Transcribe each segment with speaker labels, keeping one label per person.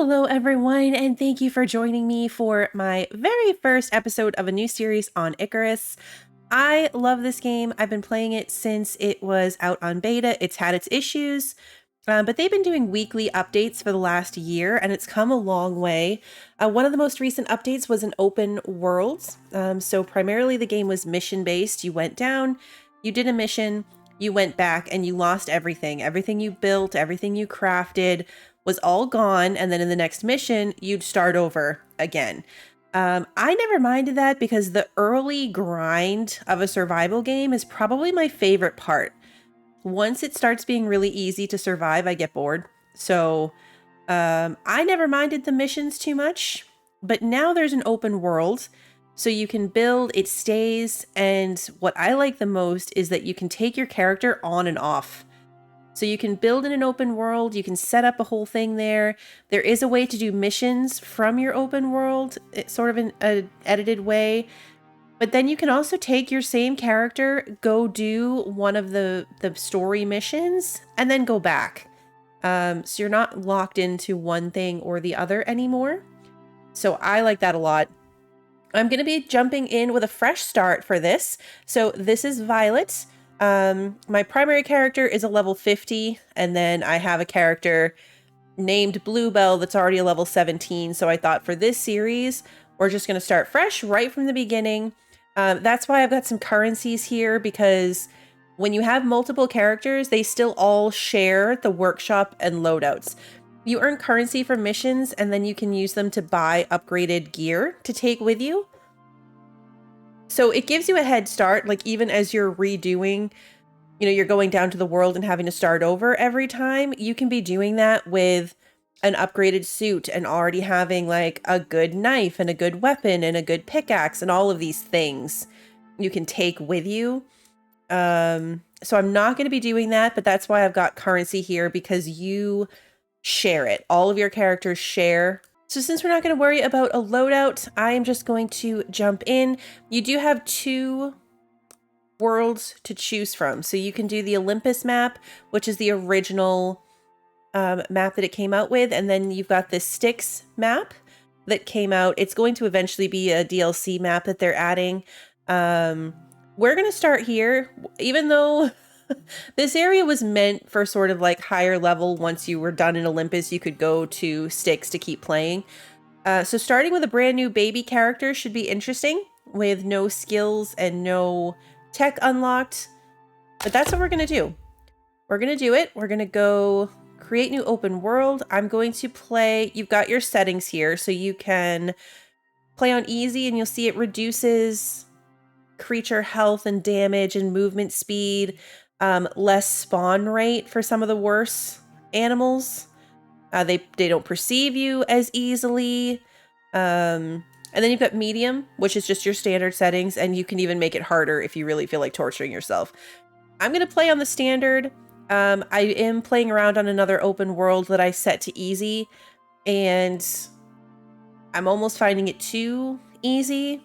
Speaker 1: Hello, everyone, and thank you for joining me for my very first episode of a new series on Icarus. I love this game. I've been playing it since it was out on beta. It's had its issues, but they've been doing weekly updates for the last year, and it's come a long way. One of the most recent updates was an open world. So primarily the game was mission-based. You went down, you did a mission, you went back, and you lost everything. Everything you built, everything you crafted was all gone, and then in the next mission, you'd start over again. I never minded that because the early grind of a survival game is probably my favorite part. Once it starts being really easy to survive, I get bored. So I never minded the missions too much, but now there's an open world, so you can build, it stays, and what I like the most is that you can take your character on and off. So you can build in an open world, you can set up a whole thing there. There is a way to do missions from your open world, sort of in an edited way. But then you can also take your same character, go do one of the story missions, and then go back. So you're not locked into one thing or the other anymore. So I like that a lot. I'm going to be jumping in with a fresh start for this. So this is Violet. My primary character is a level 50, and then I have a character named Bluebell that's already a level 17. So I thought for this series, we're just going to start fresh right from the beginning. That's why I've got some currencies here, because when you have multiple characters, they still all share the workshop and loadouts. You earn currency for missions, and then you can use them to buy upgraded gear to take with you. So it gives you a head start, like even as you're redoing, you're going down to the world and having to start over every time. You can be doing that with an upgraded suit and already having like a good knife and a good weapon and a good pickaxe and all of these things you can take with you. So I'm not going to be doing that, but that's why I've got currency here, because you share it. All of your characters share. So since we're not going to worry about a loadout, I am just going to jump in. You do have 2 worlds to choose from. So you can do the Olympus map, which is the original map that it came out with. And then you've got this Styx map that came out. It's going to eventually be a DLC map that they're adding. We're going to start here, even though this area was meant for sort of like higher level. Once you were done in Olympus, you could go to Styx to keep playing. So starting with a brand new baby character should be interesting, with no skills and no tech unlocked. But that's what we're going to do. We're going to do it. We're going to go create new open world. I'm going to play, you've got your settings here, so you can play on easy, and you'll see it reduces creature health and damage and movement speed. Less spawn rate for some of the worse animals. They don't perceive you as easily. And then you've got medium, which is just your standard settings, and you can even make it harder if you really feel like torturing yourself. I'm going to play on the standard. I am playing around on another open world that I set to easy, and I'm almost finding it too easy.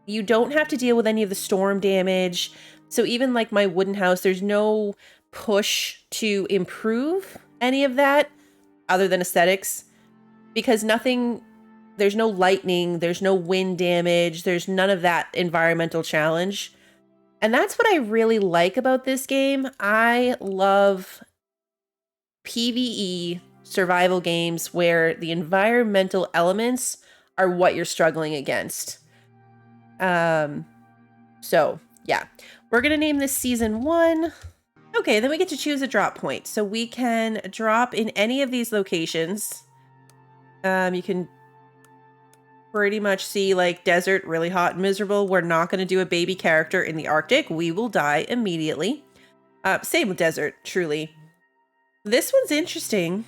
Speaker 1: You don't have to deal with any of the storm damage. So even like my wooden house, there's no push to improve any of that other than aesthetics, because there's no lightning, there's no wind damage, there's none of that environmental challenge. And that's what I really like about this game. I love PvE survival games where the environmental elements are what you're struggling against. So yeah, we're going to name this season 1. Okay, then we get to choose a drop point. So we can drop in any of these locations. You can pretty much see like desert, really hot and miserable. We're not going to do a baby character in the Arctic. We will die immediately. Same with desert, truly. This one's interesting,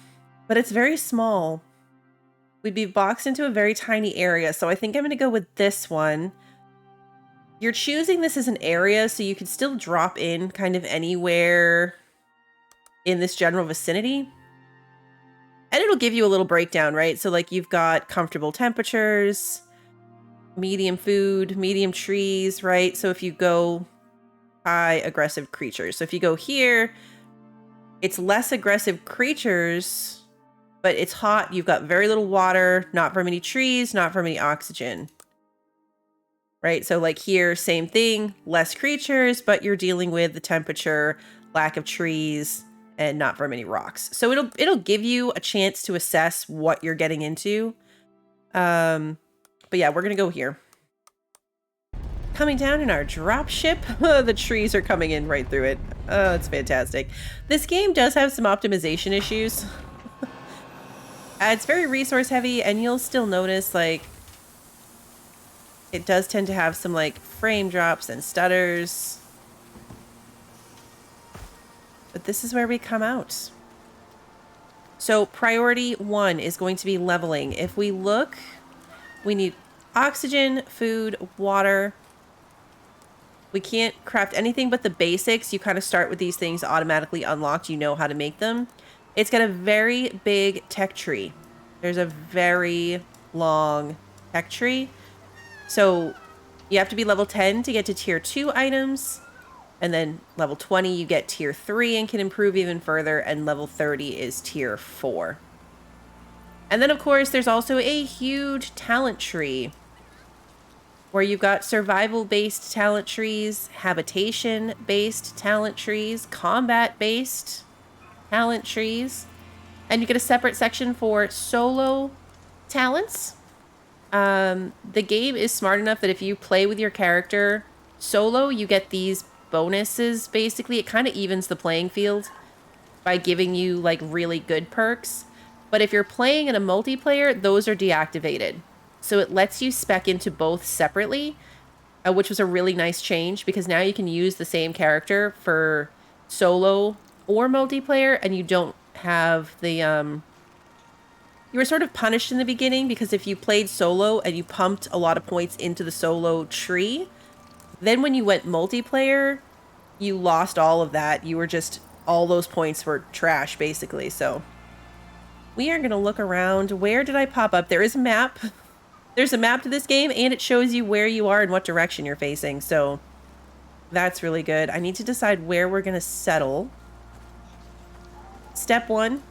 Speaker 1: but it's very small. We'd be boxed into a very tiny area. So I think I'm going to go with this one. You're choosing this as an area, so you could still drop in kind of anywhere in this general vicinity. And it'll give you a little breakdown, right? So like you've got comfortable temperatures, medium food, medium trees, right? So if you go high aggressive creatures. So if you go here, it's less aggressive creatures, but it's hot. You've got very little water, not very many trees, not very many oxygen. Right? So like here, same thing, less creatures, but you're dealing with the temperature, lack of trees, and not very many rocks. So it'll give you a chance to assess what you're getting into. But yeah, we're gonna go here. Coming down in our drop ship. The trees are coming in right through it. Oh, it's fantastic. This game does have some optimization issues. It's very resource heavy, and you'll still notice like it does tend to have some like frame drops and stutters. But this is where we come out. So priority 1 is going to be leveling. If we look, we need oxygen, food, water. We can't craft anything but the basics. You kind of start with these things automatically unlocked. You know how to make them. It's got a very big tech tree. There's a very long tech tree. So you have to be level 10 to get to tier 2 items. And then level 20, you get tier 3 and can improve even further. And level 30 is tier 4. And then, of course, there's also a huge talent tree where you've got survival-based talent trees, habitation-based talent trees, combat-based talent trees, and you get a separate section for solo talents. The game is smart enough that if you play with your character solo, you get these bonuses. Basically, it kind of evens the playing field by giving you like really good perks. But if you're playing in a multiplayer, those are deactivated. So it lets you spec into both separately, which was a really nice change because now you can use the same character for solo or multiplayer, and you don't have the you were sort of punished in the beginning because if you played solo and you pumped a lot of points into the solo tree, then when you went multiplayer, you lost all of that. You were just, all those points were trash basically. So we are going to look around. Where did I pop up? There is a map. There's a map to this game, and it shows you where you are and what direction you're facing. So that's really good. I need to decide where we're going to settle. Step 1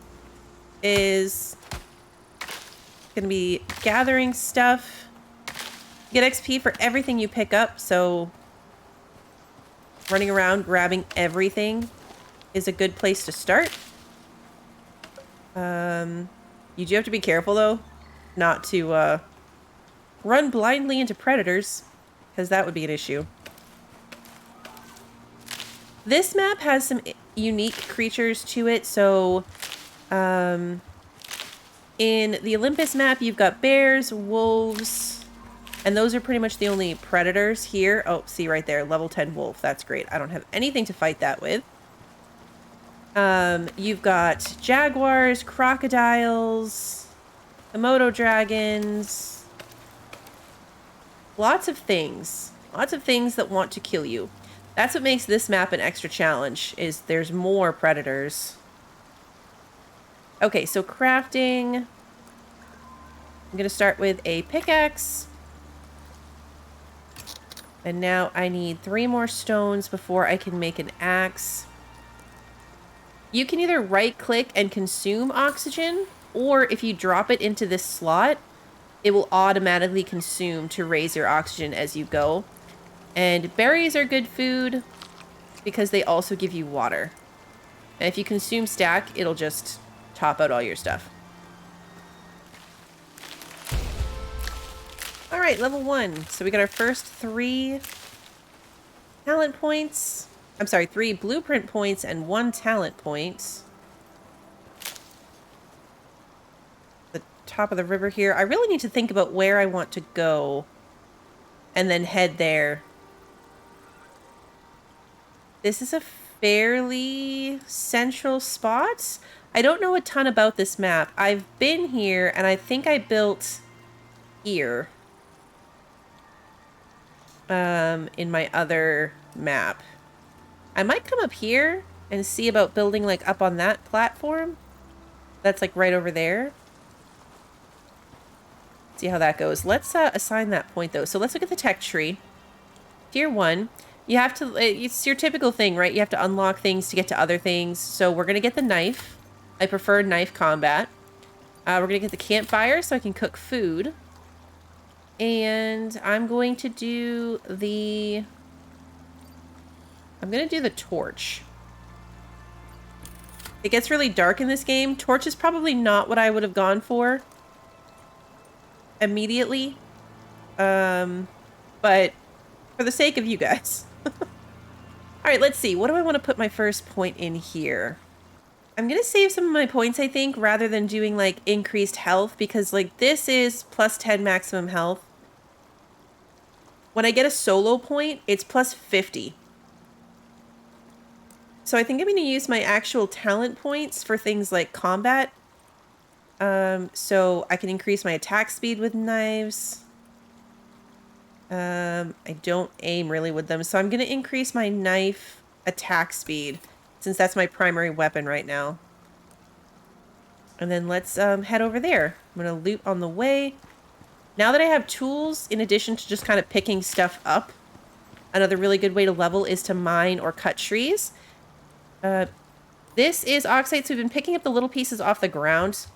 Speaker 1: is going to be gathering stuff. You get XP for everything you pick up, so running around grabbing everything is a good place to start. You do have to be careful, though, not to run blindly into predators, because that would be an issue. This map has some unique creatures to it, so in the Olympus map, you've got bears, wolves, and those are pretty much the only predators here. Oh, see right there, level 10 wolf. That's great. I don't have anything to fight that with. You've got jaguars, crocodiles, Komodo dragons, lots of things that want to kill you. That's what makes this map an extra challenge, is there's more predators. Okay, so crafting. I'm gonna start with a pickaxe. And now I need 3 more stones before I can make an axe. You can either right-click and consume oxygen, or if you drop it into this slot, it will automatically consume to raise your oxygen as you go. And berries are good food because they also give you water. And if you consume stack, it'll just top out all your stuff. All right, level 1. So we got our first 3 talent points. I'm sorry, 3 blueprint points and 1 talent point. The top of the river here. I really need to think about where I want to go and then head there. This is a fairly central spot. I don't know a ton about this map. I've been here and I think I built here in my other map. I might come up here and see about building like up on that platform. That's like right over there. See how that goes. Let's assign that point though. So let's look at the tech tree. Tier 1. You have to, it's your typical thing, right? You have to unlock things to get to other things. So we're going to get the knife. I prefer knife combat. We're gonna get the campfire so I can cook food. And I'm going to do the... I'm gonna do the torch. It gets really dark in this game. Torch is probably not what I would have gone for immediately. But for the sake of you guys. All right, let's see. What do I want to put my first point in here? I'm going to save some of my points, I think, rather than doing, like, increased health, because, like, this is plus 10 maximum health. When I get a solo point, it's plus 50. So I think I'm going to use my actual talent points for things like combat. So I can increase my attack speed with knives. I don't aim really with them, so I'm going to increase my knife attack speed, since that's my primary weapon right now. And then let's head over there. I'm going to loot on the way. Now that I have tools, in addition to just kind of picking stuff up, another really good way to level is to mine or cut trees. This is oxide, so we've been picking up the little pieces off the ground.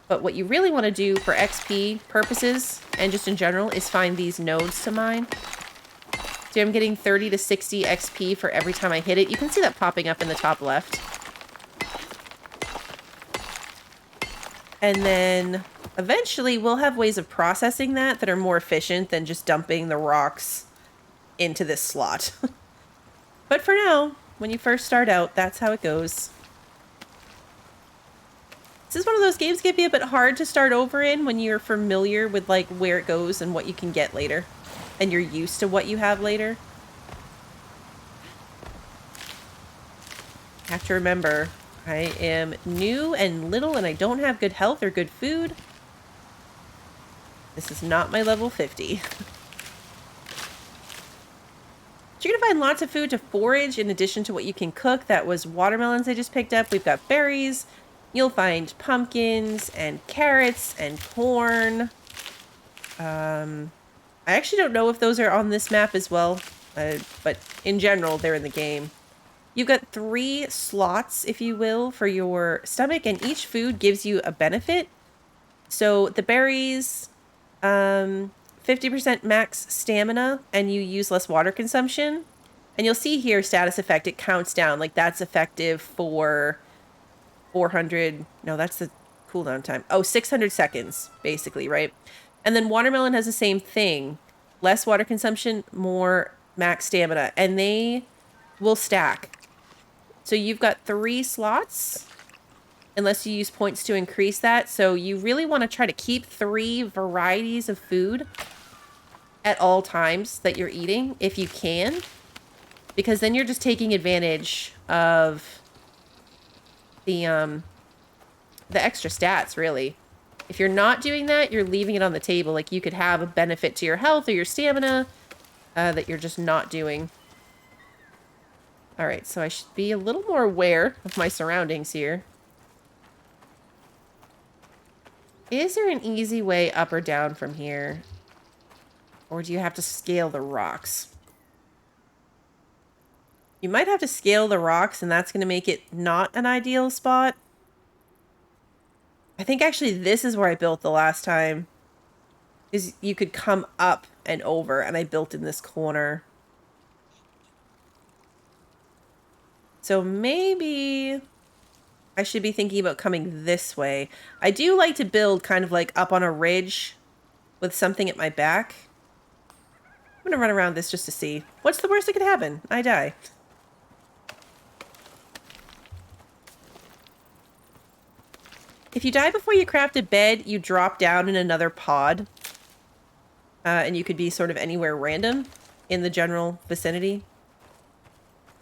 Speaker 1: But what you really want to do for XP purposes, and just in general, is find these nodes to mine. So I'm getting 30 to 60 XP for every time I hit it. You can see that popping up in the top left. And then eventually we'll have ways of processing that are more efficient than just dumping the rocks into this slot. But for now, when you first start out, that's how it goes. This is one of those games that can be a bit hard to start over in when you're familiar with, like, where it goes and what you can get later. And you're used to what you have later. I have to remember, I am new and little and I don't have good health or good food. This is not my level 50. You're going to find lots of food to forage in addition to what you can cook. That was watermelons I just picked up. We've got berries. You'll find pumpkins and carrots and corn. I actually don't know if those are on this map as well, but in general, they're in the game. You've got 3 slots, if you will, for your stomach, and each food gives you a benefit. So the berries, 50% max stamina, and you use less water consumption. And you'll see here, status effect, it counts down. Like, that's effective for 400, no, that's the cooldown time. Oh, 600 seconds, basically, right? And then watermelon has the same thing. Less water consumption, more max stamina. And they will stack. So you've got 3 slots, unless you use points to increase that. So you really want to try to keep 3 varieties of food at all times that you're eating, if you can. Because then you're just taking advantage of the extra stats, really. If you're not doing that, you're leaving it on the table. Like, you could have a benefit to your health or your stamina that you're just not doing. All right, so I should be a little more aware of my surroundings here. Is there an easy way up or down from here? Or do you have to scale the rocks? You might have to scale the rocks, and that's going to make it not an ideal spot. I think actually this is where I built the last time. Is you could come up and over, and I built in this corner. So maybe I should be thinking about coming this way. I do like to build kind of like up on a ridge with something at my back. I'm going to run around this just to see. What's the worst that could happen? I die. If you die before you craft a bed, you drop down in another pod. And you could be sort of anywhere random in the general vicinity.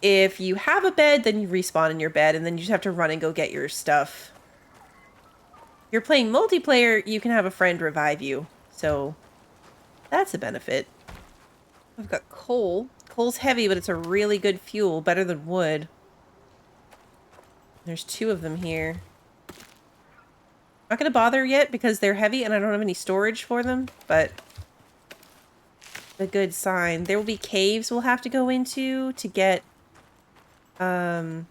Speaker 1: If you have a bed, then you respawn in your bed, and then you just have to run and go get your stuff. If you're playing multiplayer, you can have a friend revive you. So that's a benefit. I've got coal. Coal's heavy, but it's a really good fuel. Better than wood. There's 2 of them here. Not going to bother yet because they're heavy and I don't have any storage for them, but a good sign. There will be caves we'll have to go into to get iron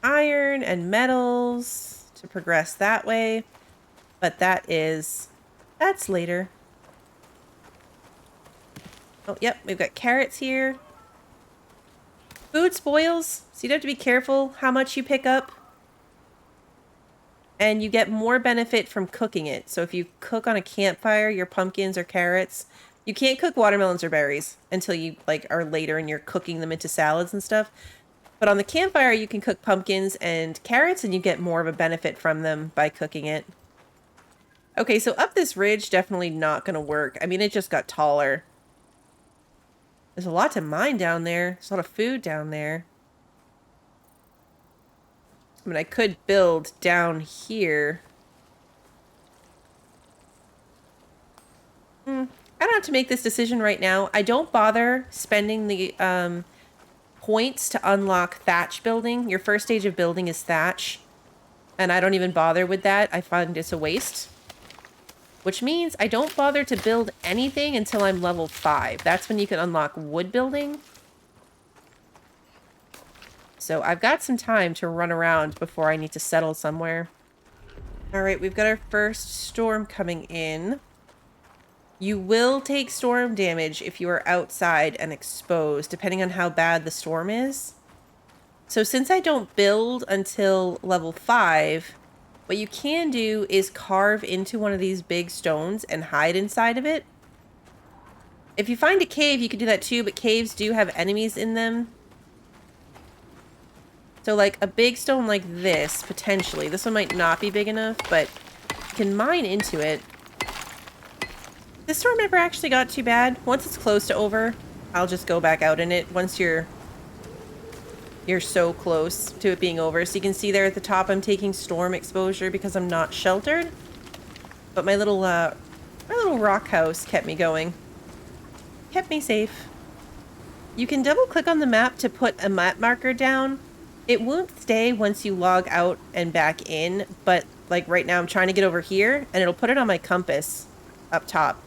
Speaker 1: and metals to progress that way. But that's later. Oh, yep, we've got carrots here. Food spoils, so you'd have to be careful how much you pick up. And you get more benefit from cooking it. So if you cook on a campfire, your pumpkins or carrots, you can't cook watermelons or berries until you like are later and you're cooking them into salads and stuff. But on the campfire, you can cook pumpkins and carrots and you get more of a benefit from them by cooking it. Okay, so up this ridge, definitely not going to work. I mean, it just got taller. There's a lot to mine down there. There's a lot of food down there. I mean, I could build down here. I don't have to make this decision right now. I don't bother spending the points to unlock thatch building. Your first stage of building is thatch. And I don't even bother with that. I find it's a waste. Which means I don't bother to build anything until I'm level 5. That's when you can unlock wood building. So I've got some time to run around before I need to settle somewhere. Alright, we've got our first storm coming in. You will take storm damage if you are outside and exposed, depending on how bad the storm is. So since I don't build until level 5, what you can do is carve into one of these big stones and hide inside of it. If you find a cave, you can do that too, but caves do have enemies in them. So like a big stone like this, potentially. This one might not be big enough, but you can mine into it. This storm never actually got too bad. Once it's close to over, I'll just go back out in it once you're so close to it being over. So you can see there at the top I'm taking storm exposure because I'm not sheltered. But my little rock house kept me going. Kept me safe. You can double click on the map to put a map marker down. It won't stay once you log out and back in, but like right now I'm trying to get over here and it'll put it on my compass up top.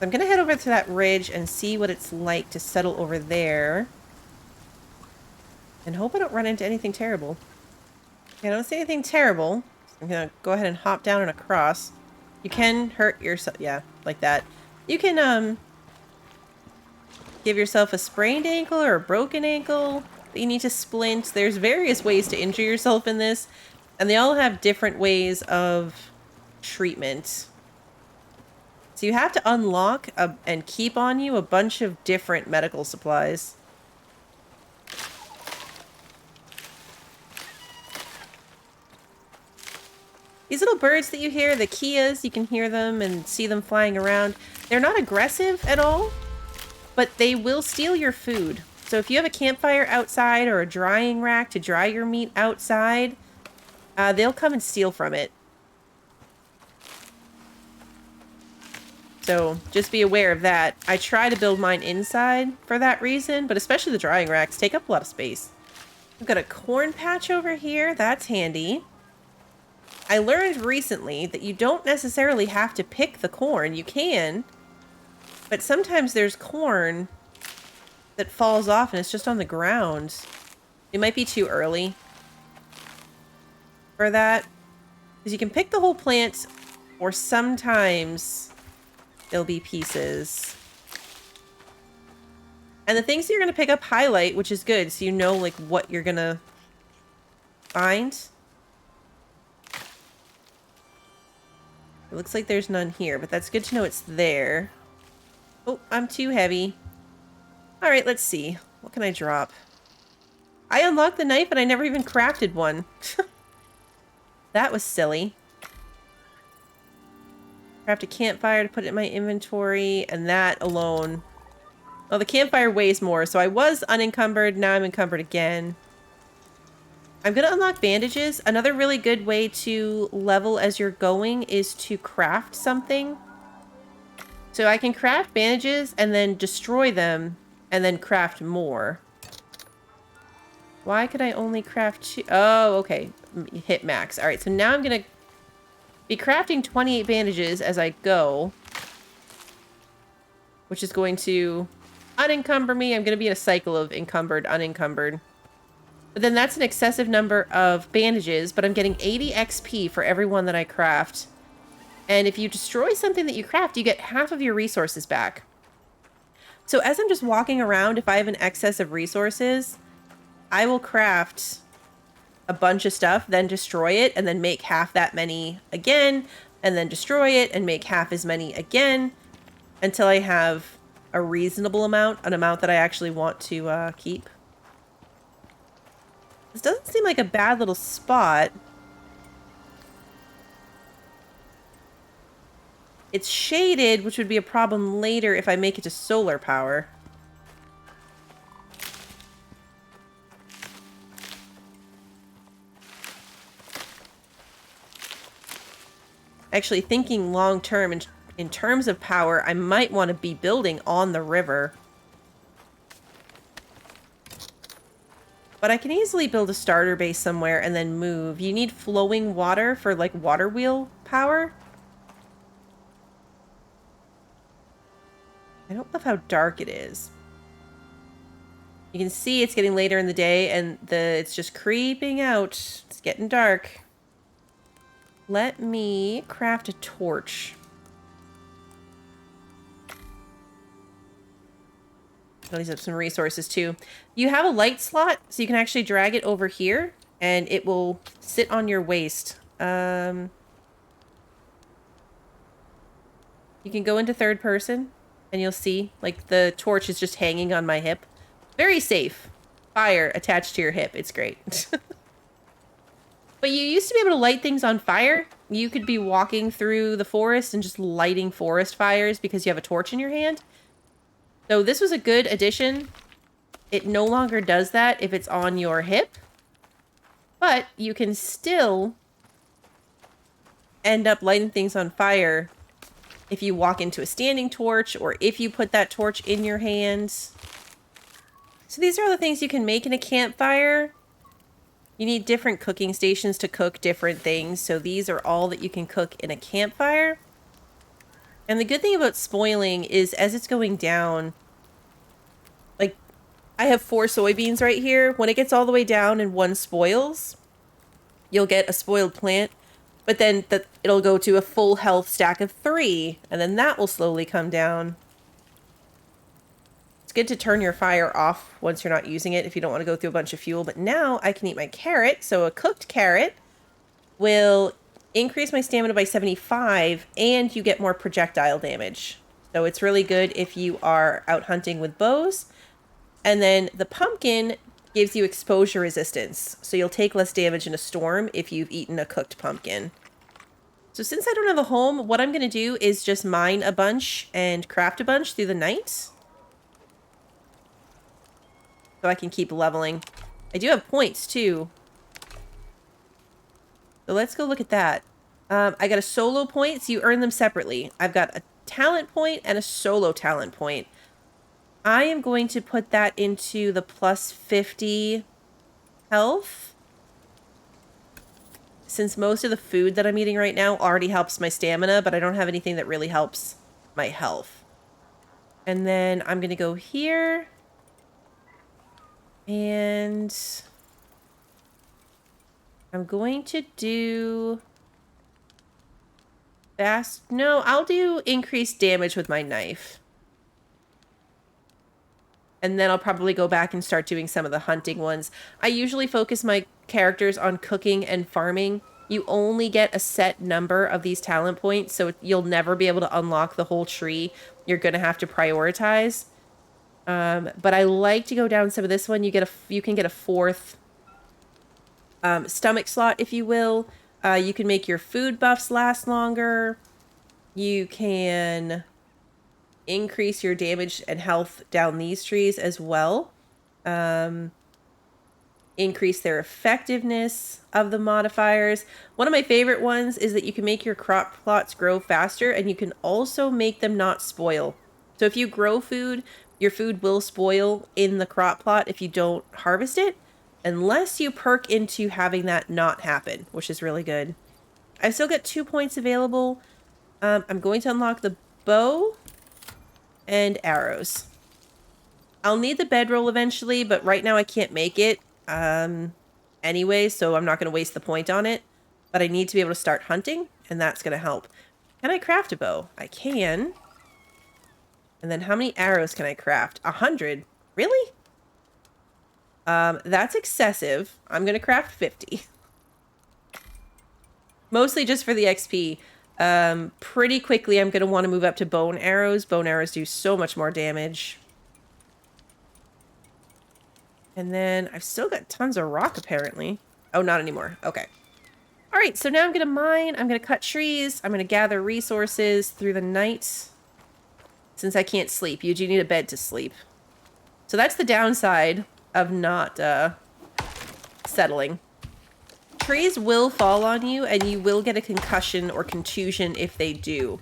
Speaker 1: I'm gonna head over to that ridge and see what it's like to settle over there. And hope I don't run into anything terrible. Okay, I don't see anything terrible. So I'm gonna go ahead and hop down and across. You can hurt yourself, yeah, like that. You can give yourself a sprained ankle or a broken ankle that you need to splint. There's various ways to injure yourself in this, and they all have different ways of treatment. So you have to unlock and keep on you a bunch of different medical supplies. These little birds that you hear, the Kias, you can hear them and see them flying around. They're not aggressive at all, but they will steal your food. So if you have a campfire outside or a drying rack to dry your meat outside, they'll come and steal from it. So just be aware of that. I try to build mine inside for that reason, but especially the drying racks take up a lot of space. I've got a corn patch over here. That's handy. I learned recently that you don't necessarily have to pick the corn. You can, but sometimes there's corn that falls off and it's just on the ground. It might be too early for that. Because you can pick the whole plant, or sometimes there'll be pieces. And the things that you're going to pick up highlight, which is good, so you know like what you're going to find. It looks like there's none here, but that's good to know it's there. Oh, I'm too heavy. Alright, let's see. What can I drop? I unlocked the knife and I never even crafted one. That was silly. Craft a campfire to put it in my inventory, and that alone. Oh, the campfire weighs more, so I was unencumbered, now I'm encumbered again. I'm gonna unlock bandages. Another really good way to level as you're going is to craft something. So I can craft bandages and then destroy them and then craft more. Why could I only craft 2? Oh, okay. Hit max. All right, so now I'm gonna be crafting 28 bandages as I go, which is going to unencumber me. I'm gonna be in a cycle of encumbered, unencumbered. But then that's an excessive number of bandages, but I'm getting 80 XP for every one that I craft. And if you destroy something that you craft, you get half of your resources back. So as I'm just walking around, if I have an excess of resources, I will craft a bunch of stuff, then destroy it, and then make half that many again, and then destroy it and make half as many again until I have a reasonable amount, an amount that I actually want to keep. This doesn't seem like a bad little spot. It's shaded, which would be a problem later if I make it to solar power. Actually, thinking long term in terms of power, I might want to be building on the river. But I can easily build a starter base somewhere and then move. You need flowing water for, like, water wheel power. I don't love how dark it is. You can see it's getting later in the day and it's just creeping out. It's getting dark. Let me craft a torch. I'll use up some resources too. You have a light slot, so you can actually drag it over here and it will sit on your waist. You can go into third person and you'll see, like, the torch is just hanging on my hip. Very safe. Fire attached to your hip. It's great. But you used to be able to light things on fire. You could be walking through the forest and just lighting forest fires because you have a torch in your hand. So this was a good addition. It no longer does that if it's on your hip. But you can still end up lighting things on fire if you walk into a standing torch or if you put that torch in your hands. So these are all the things you can make in a campfire. You need different cooking stations to cook different things. So these are all that you can cook in a campfire. And the good thing about spoiling is as it's going down, like, I have 4 soybeans right here. When it gets all the way down and one spoils, you'll get a spoiled plant. But then it'll go to a full health stack of 3. And then that will slowly come down. It's good to turn your fire off once you're not using it if you don't want to go through a bunch of fuel. But now I can eat my carrot. So a cooked carrot will increase my stamina by 75 and you get more projectile damage. So it's really good if you are out hunting with bows. And then the pumpkin gives you exposure resistance. So you'll take less damage in a storm if you've eaten a cooked pumpkin. So since I don't have a home, what I'm going to do is just mine a bunch and craft a bunch through the night. So I can keep leveling. I do have points too. So let's go look at that. I got a solo point, so you earn them separately. I've got a talent point and a solo talent point. I am going to put that into the plus 50 health. Since most of the food that I'm eating right now already helps my stamina, but I don't have anything that really helps my health. And then I'm going to go here. And I'm going to do fast. No, I'll do increased damage with my knife. And then I'll probably go back and start doing some of the hunting ones. I usually focus my characters on cooking and farming. You only get a set number of these talent points, so you'll never be able to unlock the whole tree. You're going to have to prioritize. But I like to go down some of this one. You can get a 4th stomach slot, if you will. You can make your food buffs last longer. You can increase your damage and health down these trees as well. Increase their effectiveness of the modifiers. One of my favorite ones is that you can make your crop plots grow faster and you can also make them not spoil. So if you grow food, your food will spoil in the crop plot if you don't harvest it, unless you perk into having that not happen, which is really good. I've still got 2 points available. I'm going to unlock the bow and arrows. I'll need the bedroll eventually, but right now I can't make it. anyway, so I'm not going to waste the point on it. But I need to be able to start hunting, and that's going to help. Can I craft a bow? I can. And then how many arrows can I craft? 100. Really? That's excessive. I'm going to craft 50. Mostly just for the XP. Pretty quickly, I'm going to want to move up to bone arrows. Bone arrows do so much more damage. And then I've still got tons of rock, apparently. Oh, not anymore. Okay. All right, so now I'm going to mine. I'm going to cut trees. I'm going to gather resources through the night. Since I can't sleep. You do need a bed to sleep. So that's the downside of not settling. Trees will fall on you, and you will get a concussion or contusion if they do.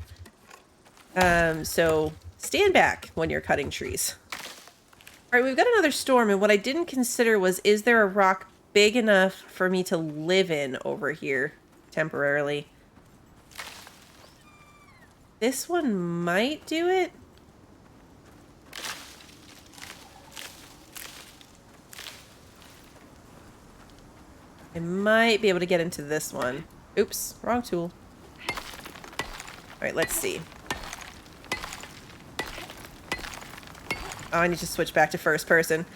Speaker 1: So stand back when you're cutting trees. All right, we've got another storm, and what I didn't consider was, is there a rock big enough for me to live in over here temporarily? This one might do it. I might be able to get into this one. Oops, wrong tool. All right, let's see. Oh, I need to switch back to first person.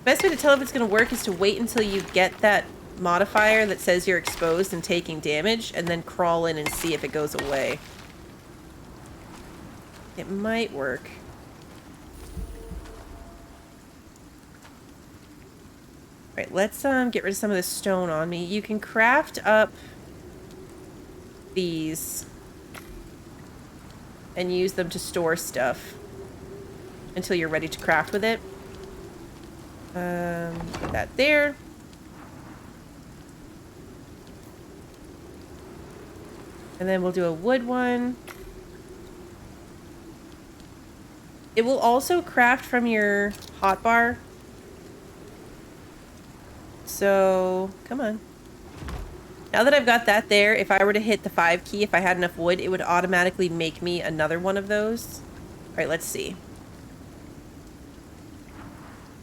Speaker 1: Best way to tell if it's going to work is to wait until you get that modifier that says you're exposed and taking damage, and then crawl in and see if it goes away. It might work. Alright, let's get rid of some of this stone on me. You can craft up these and use them to store stuff until you're ready to craft with it. Put that there. And then we'll do a wood one. It will also craft from your hotbar. So, come on. Now that I've got that there, if I were to hit the 5 key, if I had enough wood, it would automatically make me another one of those. All right, let's see.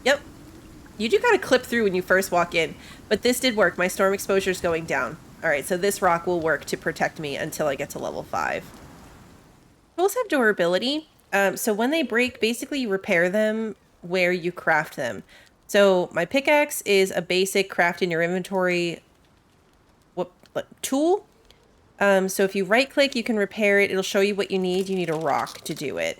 Speaker 1: Yep. You do kind of clip through when you first walk in, but this did work. My storm exposure is going down. All right, so this rock will work to protect me until I get to level 5. Tools have durability. So when they break, basically you repair them where you craft them. So my pickaxe is a basic craft in your inventory tool. So if you right click, you can repair it. It'll show you what you need. You need a rock to do it.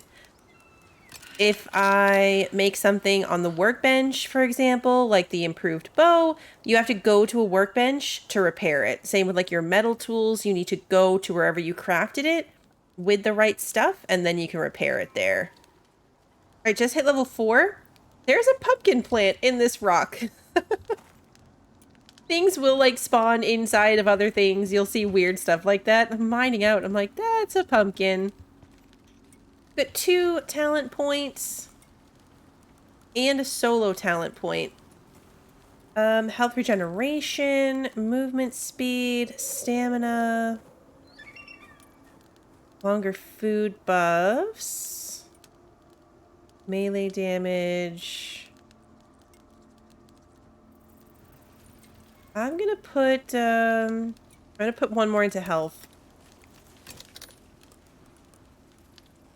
Speaker 1: If I make something on the workbench, for example, like the improved bow, you have to go to a workbench to repair it. Same with like your metal tools. You need to go to wherever you crafted it with the right stuff, and then you can repair it there. All right, just hit level 4. There's a pumpkin plant in this rock. Things will like spawn inside of other things. You'll see weird stuff like that. I'm mining out. I'm like, that's a pumpkin. Got 2 talent points and a solo talent point. Health regeneration, movement speed, stamina, longer food buffs, melee damage. I'm gonna put one more into health.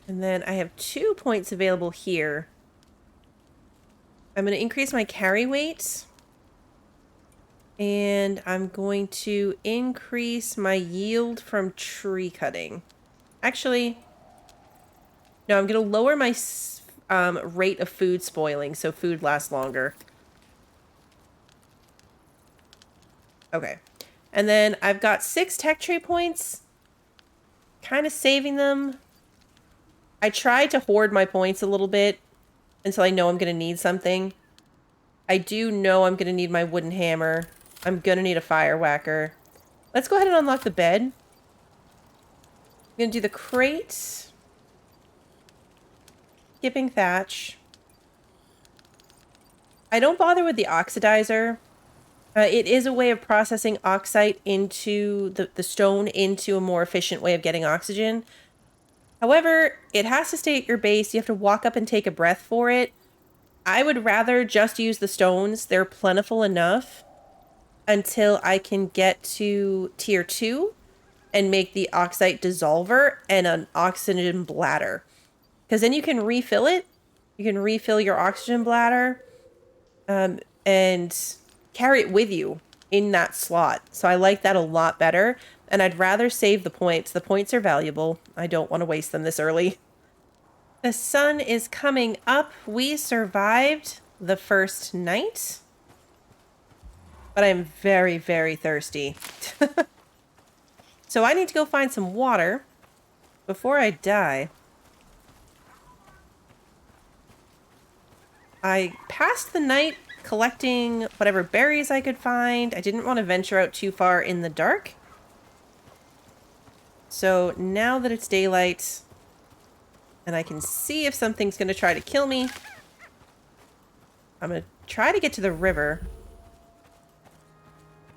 Speaker 1: And then I have 2 points available here. I'm going to increase my carry weight. And I'm going to increase my yield from tree cutting. Actually, no, I'm going to lower my rate of food spoiling so food lasts longer. Okay. And then I've got 6 tech tray points. Kind of saving them. I try to hoard my points a little bit until I know I'm going to need something. I do know I'm going to need my wooden hammer. I'm going to need a fire whacker. Let's go ahead and unlock the bed. I'm going to do the crate. Skipping thatch. I don't bother with the oxidizer. It is a way of processing oxide into the stone into a more efficient way of getting oxygen. However, it has to stay at your base. You have to walk up and take a breath for it. I would rather just use the stones. They're plentiful enough until I can get to tier 2 and make the oxide dissolver and an oxygen bladder. Because then you can refill it. You can refill your oxygen bladder and carry it with you in that slot. So I like that a lot better. And I'd rather save the points. The points are valuable. I don't want to waste them this early. The sun is coming up. We survived the first night. But I'm very, very thirsty. So I need to go find some water before I die. I passed the night collecting whatever berries I could find. I didn't want to venture out too far in the dark. So now that it's daylight and I can see if something's going to try to kill me, I'm going to try to get to the river.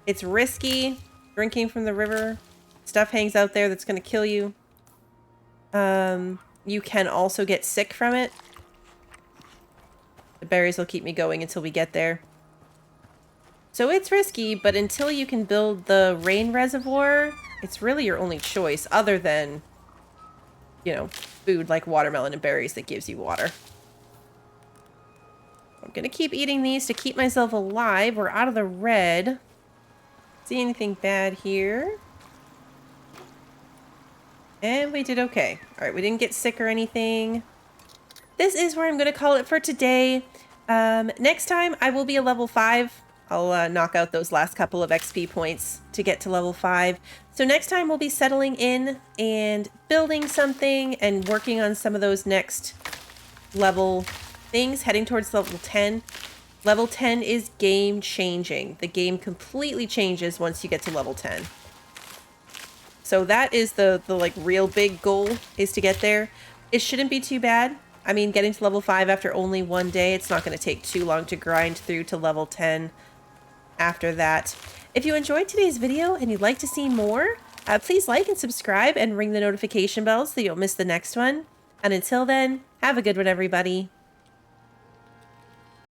Speaker 1: It's risky drinking from the river. Stuff hangs out there that's going to kill you. You can also get sick from it. The berries will keep me going until we get there. So it's risky, but until you can build the rain reservoir, it's really your only choice other than, you know, food like watermelon and berries that gives you water. I'm gonna keep eating these to keep myself alive. We're out of the red. See anything bad here? And we did okay. All right, we didn't get sick or anything. This is where I'm going to call it for today. Next time, I will be a level 5. I'll knock out those last couple of XP points to get to level 5. So next time, we'll be settling in and building something and working on some of those next level things, heading towards level 10. Level 10 is game-changing. The game completely changes once you get to level 10. So that is the like real big goal, is to get there. It shouldn't be too bad. I mean, getting to level 5 after only one day, it's not going to take too long to grind through to level 10 after that. If you enjoyed today's video and you'd like to see more, please like and subscribe and ring the notification bell so you don't miss the next one. And until then, have a good one, everybody.